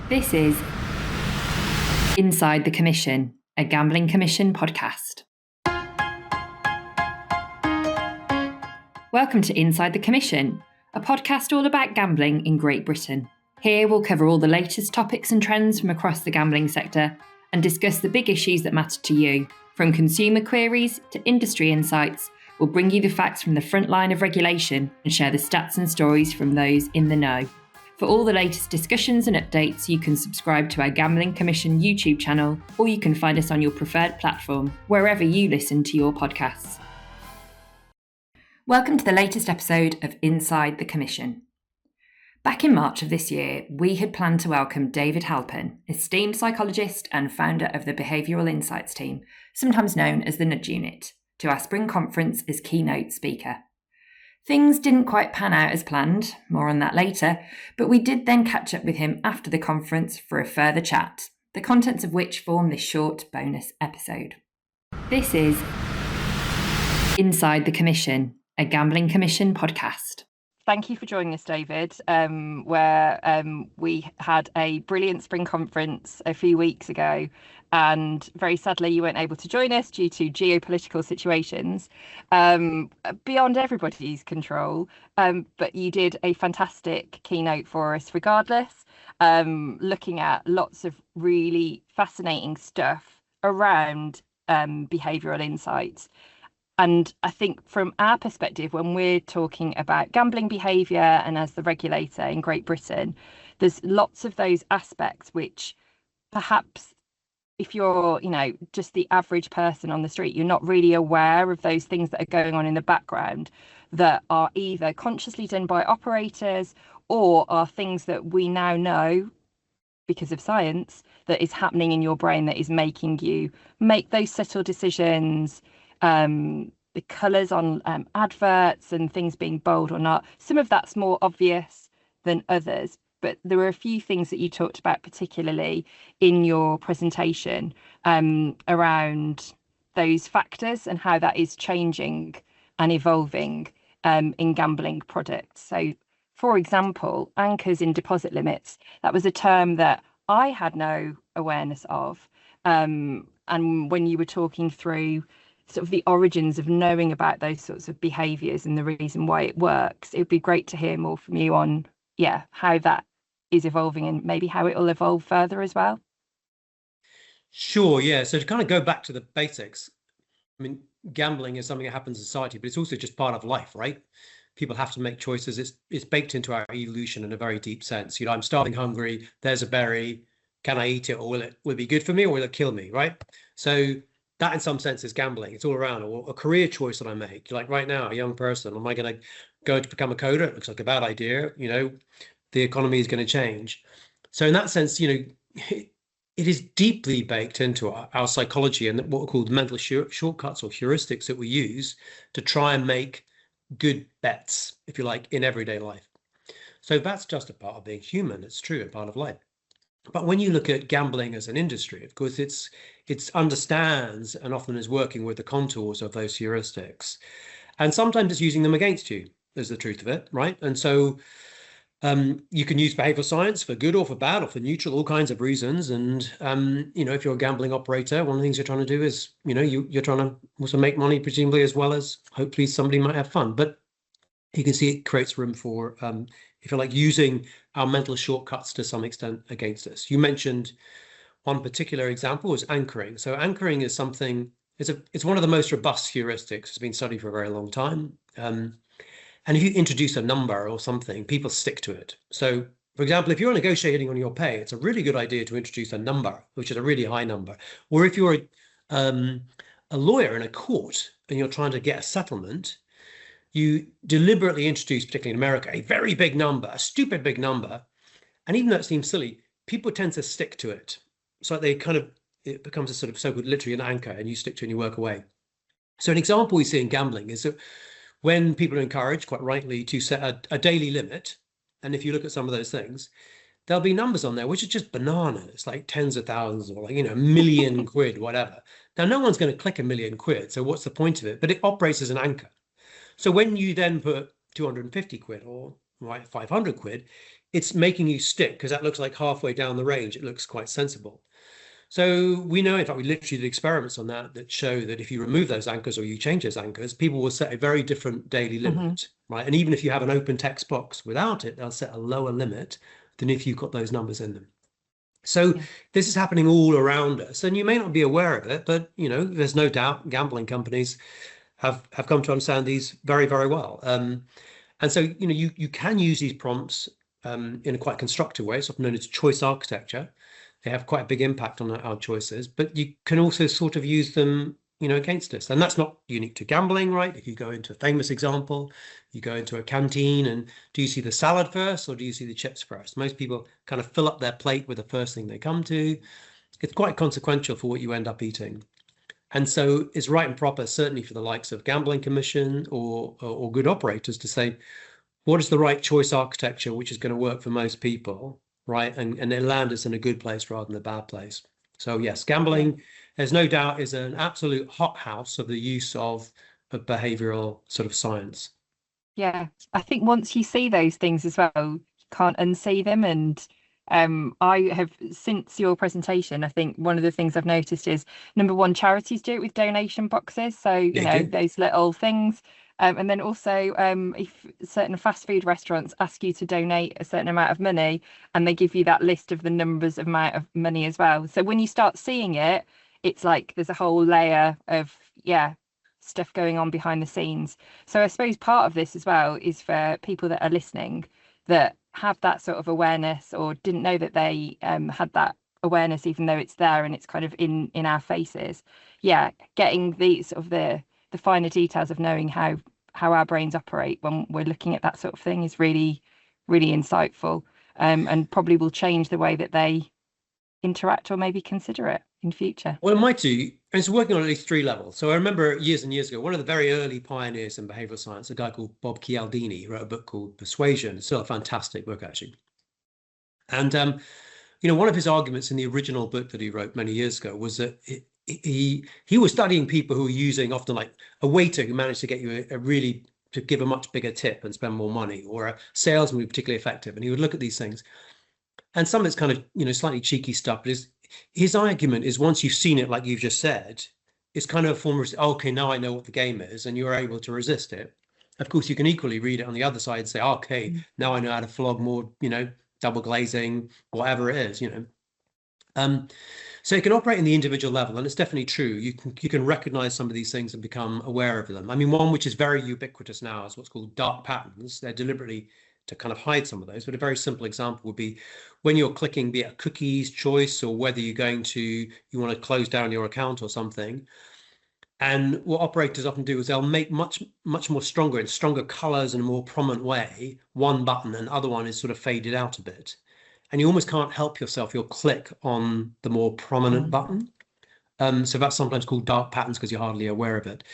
This is Inside the Commission, a Gambling Commission podcast. Welcome to Inside the Commission, a podcast all about gambling in Great Britain. Here we'll cover all the latest topics and trends from across the gambling sector and discuss the big issues that matter to you. From consumer queries to industry insights, we'll bring you the facts from the front line of regulation and share the stats and stories from those in the know. For all the latest discussions and updates, you can subscribe to our Gambling Commission YouTube channel, or you can find us on your preferred platform, wherever you listen to your podcasts. Welcome to the latest episode of Inside the Commission. Back in March of this year, we had planned to welcome David Halpern, esteemed psychologist and founder of the Behavioural Insights team, sometimes known as the Nudge Unit, to our spring conference as keynote speaker. Things didn't quite pan out as planned, more on that later, but we did then catch up with him after the conference for a further chat, the contents of which form this short bonus episode. This is Inside the Commission, a Gambling Commission podcast. Thank you for joining us, David, where we had a brilliant spring conference a few weeks ago, and very sadly you weren't able to join us due to geopolitical situations beyond everybody's control, but you did a fantastic keynote for us regardless, looking at lots of really fascinating stuff around behavioural insights. And I think from our perspective, when we're talking about gambling behaviour and as the regulator in Great Britain, there's lots of those aspects which perhaps if you're, just the average person on the street, you're not really aware of those things that are going on in the background that are either consciously done by operators or are things that we now know because of science that is happening in your brain that is making you make those subtle decisions. The colours on adverts and things being bold or not, some of that's more obvious than others, but there were a few things that you talked about particularly in your presentation around those factors and how that is changing and evolving in gambling products. So for example, anchors in deposit limits, that was a term that I had no awareness of, and when you were talking through sort of the origins of knowing about those sorts of behaviours and the reason why it works, it would be great to hear more from you on, how that is evolving and maybe how it will evolve further as well. Sure, yeah. So to kind of go back to the basics, I mean, gambling is something that happens in society, but it's also just part of life, right? People have to make choices. It's baked into our evolution in a very deep sense. I'm starving, hungry, there's a berry, can I eat it, or will it be good for me, or will it kill me, right? So that in some sense is gambling. It's all around, or a career choice that I make. Like right now, a young person, am I going to go to become a coder? It looks like a bad idea. The economy is going to change. So in that sense, it is deeply baked into our psychology and what are called mental shortcuts or heuristics that we use to try and make good bets, if you like, in everyday life. So that's just a part of being human. It's true, a part of life. But when you look at gambling as an industry, of course, it understands and often is working with the contours of those heuristics. And sometimes it's using them against you, is the truth of it, right? And so you can use behavioral science for good or for bad or for neutral, all kinds of reasons. And, if you're a gambling operator, one of the things you're trying to do is, you're trying to also make money, presumably, as well as hopefully somebody might have fun. But you can see it creates room for, if you like, using our mental shortcuts to some extent against us. You mentioned one particular example was anchoring. So anchoring is something, it's one of the most robust heuristics. It's been studied for a very long time. And if you introduce a number or something, people stick to it. So, for example, if you're negotiating on your pay, it's a really good idea to introduce a number, which is a really high number. Or if you're a lawyer in a court and you're trying to get a settlement, you deliberately introduce, particularly in America, a very big number, a stupid big number. And even though it seems silly, people tend to stick to it. So it becomes a sort of so-called literally an anchor, and you stick to it and you work away. So an example we see in gambling is that when people are encouraged, quite rightly, to set a daily limit, and if you look at some of those things, there'll be numbers on there which are just bananas, like tens of thousands or like, a million quid, whatever. Now, no one's going to click a million quid, so what's the point of it? But it operates as an anchor. So when you then put 250 quid or right, 500 quid, it's making you stick because that looks like halfway down the range. It looks quite sensible. So we know, in fact, we literally did experiments on that show that if you remove those anchors or you change those anchors, people will set a very different daily limit, right? And even if you have an open text box without it, they'll set a lower limit than if you've got those numbers in them. So this is happening all around us, and you may not be aware of it, but there's no doubt gambling companies have come to understand these very, very well. And so you can use these prompts in a quite constructive way. It's often known as choice architecture. They have quite a big impact on our choices, but you can also sort of use them, against us. And that's not unique to gambling, right? If you go into a famous example, you go into a canteen and do you see the salad first or do you see the chips first? Most people kind of fill up their plate with the first thing they come to. It's quite consequential for what you end up eating. And so it's right and proper, certainly for the likes of Gambling Commission or good operators to say, what is the right choice architecture, which is going to work for most people, right? And it land us in a good place rather than a bad place. So yes, gambling, there's no doubt, is an absolute hothouse of the use of behavioral sort of science. Yeah, I think once you see those things as well, you can't unsee them. And I have, since your presentation, I think one of the things I've noticed is, number one, charities do it with donation boxes. So, those little things. And then also, if certain fast food restaurants ask you to donate a certain amount of money, and they give you that list of the numbers of amount of money as well. So when you start seeing it, it's like there's a whole layer of, stuff going on behind the scenes. So I suppose part of this as well is for people that are listening that have that sort of awareness or didn't know that they had that awareness, even though it's there and it's kind of in our faces. Getting the sort of the finer details of knowing how our brains operate when we're looking at that sort of thing is really, really insightful, and probably will change the way that they interact or maybe consider it in future. Well, it might do. And it's working on at least 3 levels. So I remember years and years ago, one of the very early pioneers in behavioral science, a guy called Bob Cialdini, wrote a book called Persuasion. It's still a fantastic book, actually. And one of his arguments in the original book that he wrote many years ago was that he was studying people who were using, often like a waiter who managed to get you to give a much bigger tip and spend more money, or a salesman who was particularly effective. And he would look at these things. And some of it's kind of, slightly cheeky stuff, but his argument is, once you've seen it, like you've just said, it's kind of a form of, okay, now I know what the game is, and you're able to resist it. Of course, you can equally read it on the other side and say, okay, now I know how to flog more, double glazing, whatever it is, So it can operate in the individual level, and it's definitely true. You can recognize some of these things and become aware of them. I mean, one which is very ubiquitous now is what's called dark patterns. They're deliberately to kind of hide some of those, but a very simple example would be when you're clicking, be it a cookies choice or whether you want to close down your account or something. And what operators often do is they'll make much more stronger in stronger colors in a more prominent way one button, and the other one is sort of faded out a bit. And you almost can't help yourself. You'll click on the more prominent button. So that's sometimes called dark patterns because you're hardly aware of it.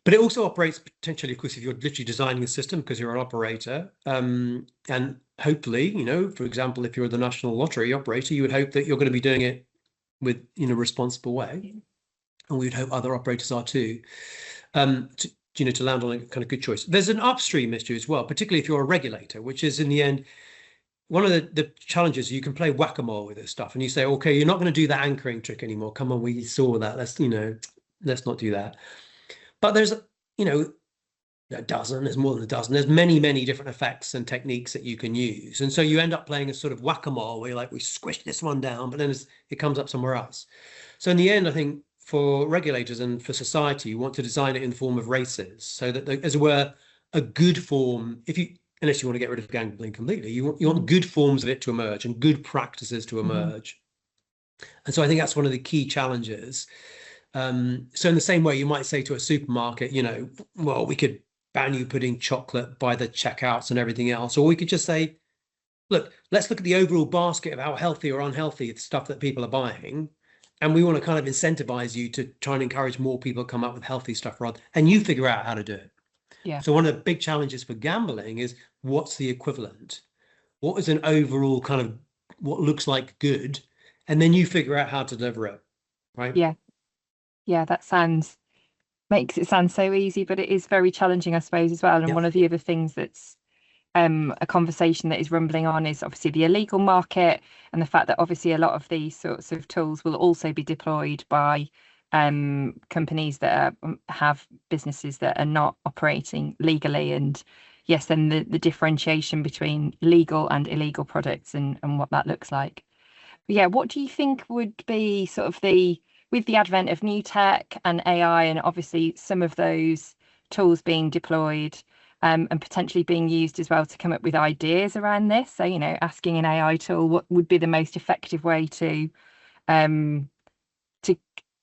But it also operates potentially, of course, if you're literally designing a system because you're an operator. And hopefully, for example, if you're the National Lottery operator, you would hope that you're going to be doing it with, a responsible way. And we would hope other operators are too, to land on a kind of good choice. There's an upstream issue as well, particularly if you're a regulator, which is in the end, one of the challenges. You can play whack-a-mole with this stuff and you say, okay, you're not going to do that anchoring trick anymore. Come on, we saw that. Let's not do that. But there's, there's more than a dozen. There's many, many different effects and techniques that you can use. And so you end up playing a sort of whack-a-mole where you're like, we squish this one down, but then it comes up somewhere else. So in the end, I think for regulators and for society, you want to design it in the form of races so that, as it were, a good form, unless you want to get rid of gambling completely, you want good forms of it to emerge and good practices to emerge. And so I think that's one of the key challenges. So in the same way, you might say to a supermarket, well, we could ban you putting chocolate by the checkouts and everything else. Or we could just say, look, let's look at the overall basket of how healthy or unhealthy the stuff that people are buying. And we want to kind of incentivize you to try and encourage more people to come up with healthy stuff and you figure out how to do it. Yeah. So one of the big challenges for gambling is, what's the equivalent? What is an overall kind of what looks like good? And then you figure out how to deliver it, right? Yeah. Yeah, that makes it sound so easy, but it is very challenging, I suppose, as well. And one of the other things that's a conversation that is rumbling on is obviously the illegal market, and the fact that obviously a lot of these sorts of tools will also be deployed by companies that have businesses that are not operating legally. And yes, then the differentiation between legal and illegal products and what that looks like. But yeah, what do you think would be sort of with the advent of new tech and AI, and obviously some of those tools being deployed and potentially being used as well to come up with ideas around this? So, asking an AI tool what would be the most effective way to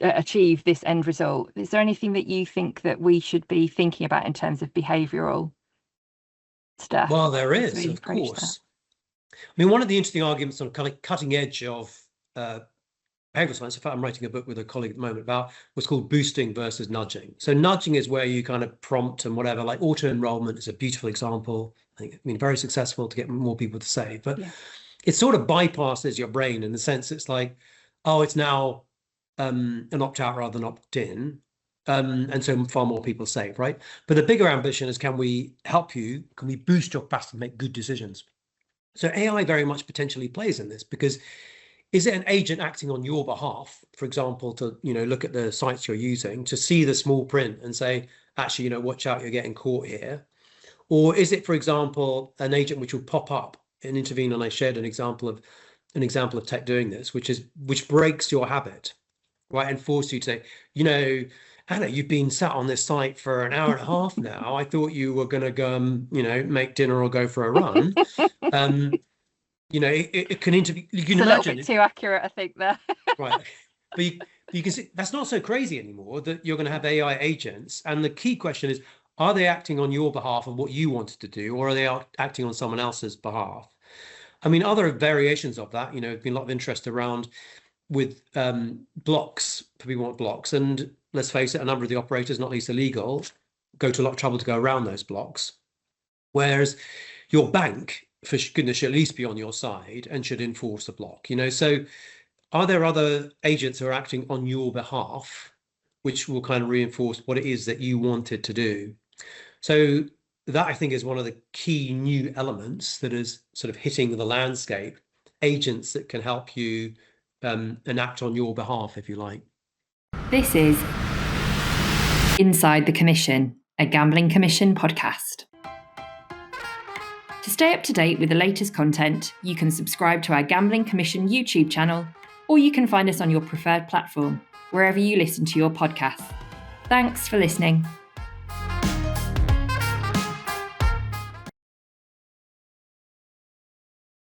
achieve this end result. Is there anything that you think that we should be thinking about in terms of behavioural stuff? Well, there is, of course. I mean, one of the interesting arguments on kind of cutting edge of behavioural science, in fact, I'm writing a book with a colleague at the moment about what's called boosting versus nudging. So nudging is where you kind of prompt and whatever, like auto-enrollment is a beautiful example. I mean, very successful to get more people to save, but it sort of bypasses your brain in the sense it's like, oh, it's now an opt-out rather than opt-in, and so far more people save, right? But the bigger ambition is, can we help you? Can we boost your capacity to make good decisions? So AI very much potentially plays in this, because is it an agent acting on your behalf, for example, to look at the sites you're using, to see the small print and say, actually, watch out, you're getting caught here? Or is it, for example, an agent which will pop up and intervene? And I shared an example of tech doing this, which breaks your habit, right, and force you to say, Anna, you've been sat on this site for an hour and a half now. I thought you were going to go, make dinner or go for a run. It can intervene. You can imagine. A little bit too accurate, I think, there. Right. But you can see that's not so crazy anymore, that you're going to have AI agents. And the key question is, are they acting on your behalf of what you wanted to do, or are they acting on someone else's behalf? I mean, other variations of that, there's been a lot of interest around with blocks. People want blocks. And let's face it, a number of the operators, not least illegal, go to a lot of trouble to go around those blocks. Whereas your bank, for goodness, should at least be on your side and should enforce the block. So are there other agents who are acting on your behalf, which will kind of reinforce what it is that you wanted to do? So that, I think, is one of the key new elements that is sort of hitting the landscape, agents that can help you enact on your behalf, if you like. This is Inside the Commission, a Gambling Commission podcast. To stay up to date with the latest content, you can subscribe to our Gambling Commission YouTube channel, or you can find us on your preferred platform, wherever you listen to your podcasts. Thanks for listening.